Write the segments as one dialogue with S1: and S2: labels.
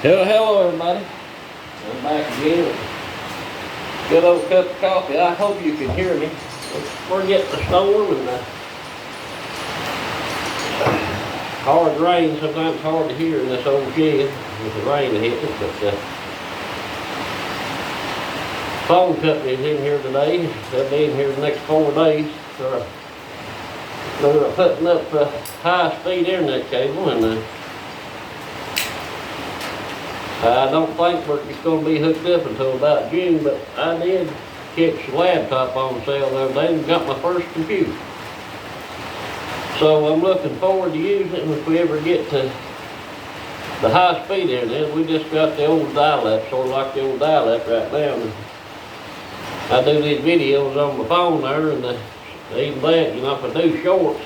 S1: Hello everybody. I'm back again with a good old cup of coffee. I hope you can hear me. We're getting the storm and hard rain. Sometimes it's hard to hear in this old shed with the rain hitting it. But phone company's in here today. They'll be in here the next 4 days. They're putting up high-speed internet cable, and I don't think it's going to be hooked up until about June, but I did catch the laptop on sale the other day and got my first computer. So I'm looking forward to using it if we ever get to the high-speed internet. We just got the old dial-up, sort of like the old dial-up right now. And I do these videos on my phone there, and even that, if I do shorts,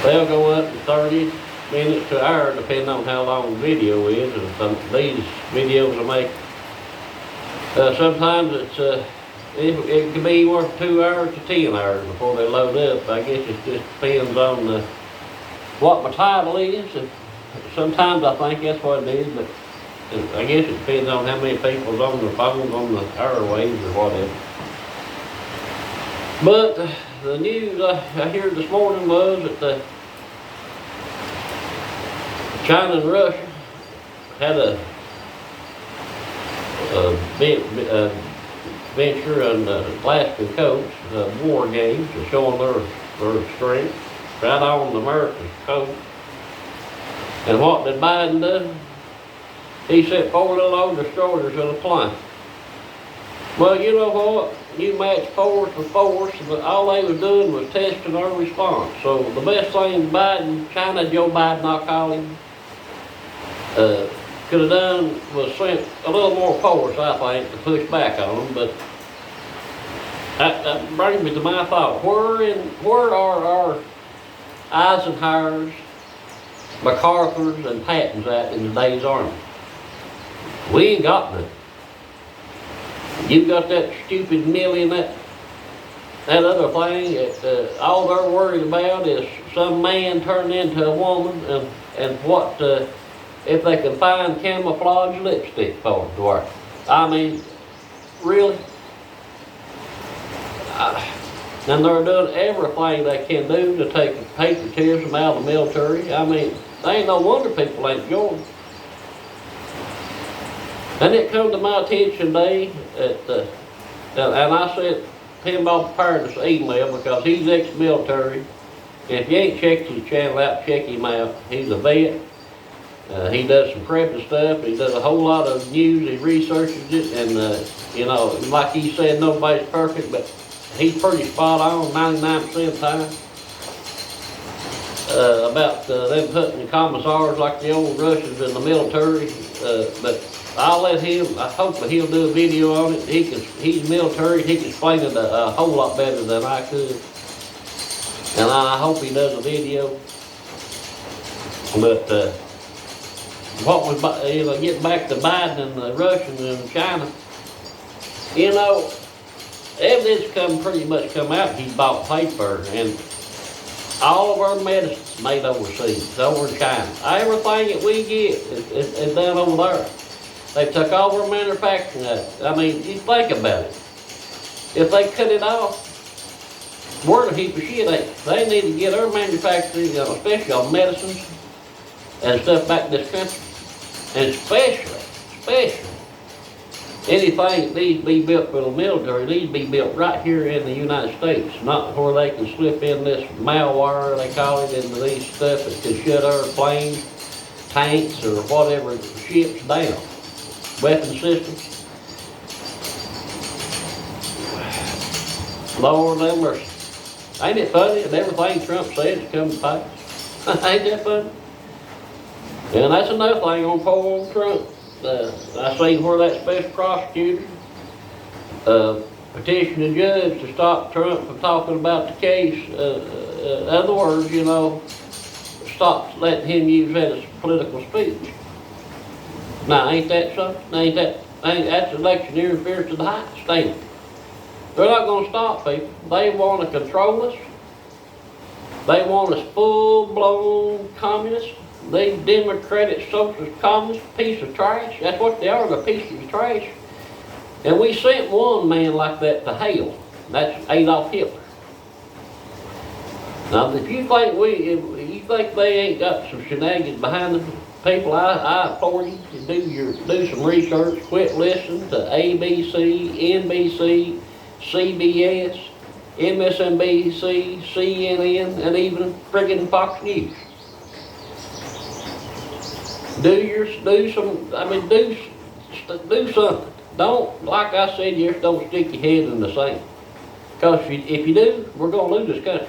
S1: they'll go up to 30 minutes to an hour, depending on how long the video is. And these videos I make, sometimes it can be worth 2 hours to 10 hours before they load up. I guess it just depends on what my title is. Sometimes I think that's what it is, but I guess it depends on how many people's on their phones on the airwaves or whatever. But the news I heard this morning was that China and Russia had a venture on the Alaskan Coast, war games, showing their strength right on the American coast. And what did Biden do? He sent 4 little old destroyers in a plane. Well, you know what? You match force with force, but all they was doing was testing our response. So the best thing China, Joe Biden, I'll call him, could have done was sent a little more force, I think, to push back on them. But that brings me to my thought. Where are our Eisenhowers, MacArthurs, and Pattons at in today's army? We ain't got none. You've got that stupid Millie and that other thing. All they're worried about is some man turning into a woman, and what if they can find camouflage lipstick for it to work. I mean, really? And they're doing everything they can do to take patriotism out of the military. I mean, they ain't no wonder people ain't going. And it come to my attention today and I said, Pinball prepared this email because he's ex-military. If you ain't checked his channel out, check him out. He's a vet. He does some prepping stuff. He does a whole lot of news. He researches it, and like he said, nobody's perfect, but he's pretty spot on 99% of the time. About them putting commissars like the old Russians in the military, but I'll let him. Hopefully he'll do a video on it. He's military. He can explain it a whole lot better than I could, and I hope he does a video. But what was getting back to Biden and the Russians and China, evidence pretty much come out. He bought paper, and all of our medicine made overseas, over in China. Everything that we get is done over there. They took all our manufacturing out. I mean, you think about it. If they cut it off, we're in a heap of shit. They need to get our manufacturing, especially on medicines and stuff back in this country. And especially, anything that needs to be built for the military needs to be built right here in the United States, not where they can slip in this malware, they call it, into these stuff that can shut our planes, tanks, or whatever ships down. Weapon systems. Lord have mercy. Ain't it funny that everything Trump says is coming to pass? Ain't that funny? And that's another thing on poor old Trump. I seen where that special prosecutor petitioned the judge to stop Trump from talking about the case. In other words, stop letting him use that as political speech. Now, ain't that something? That's election interference to the highest standard. They're not going to stop people. They want to control us. They want us full-blown communists. These Democratic Socialist Communists, piece of trash. That's what they are, a piece of trash. And we sent one man like that to hell. That's Adolf Hitler. Now, if you think if you think they ain't got some shenanigans behind them, people, I implore you to do some research. Quit listening to ABC, NBC, CBS, MSNBC, CNN, and even friggin' Fox News. Do something. Don't, like I said, just don't stick your head in the sand. Because if you do, we're going to lose this country.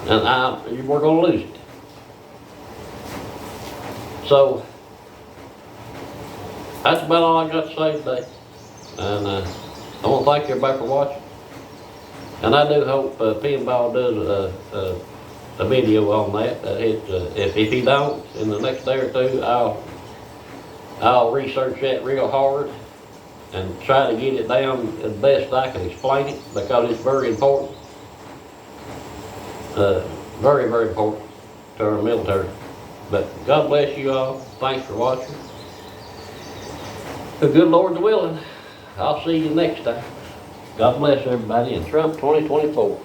S1: And we're going to lose it. So, that's about all I got to say today. And I want to thank everybody for watching. And I do hope Pinball does a video on that. If he don't, in the next day or two, I'll research that real hard and try to get it down as best I can explain it, because it's very important. Very, very important to our military. But God bless you all. Thanks for watching. The good Lord's willing, I'll see you next time. God bless everybody in Trump 2024.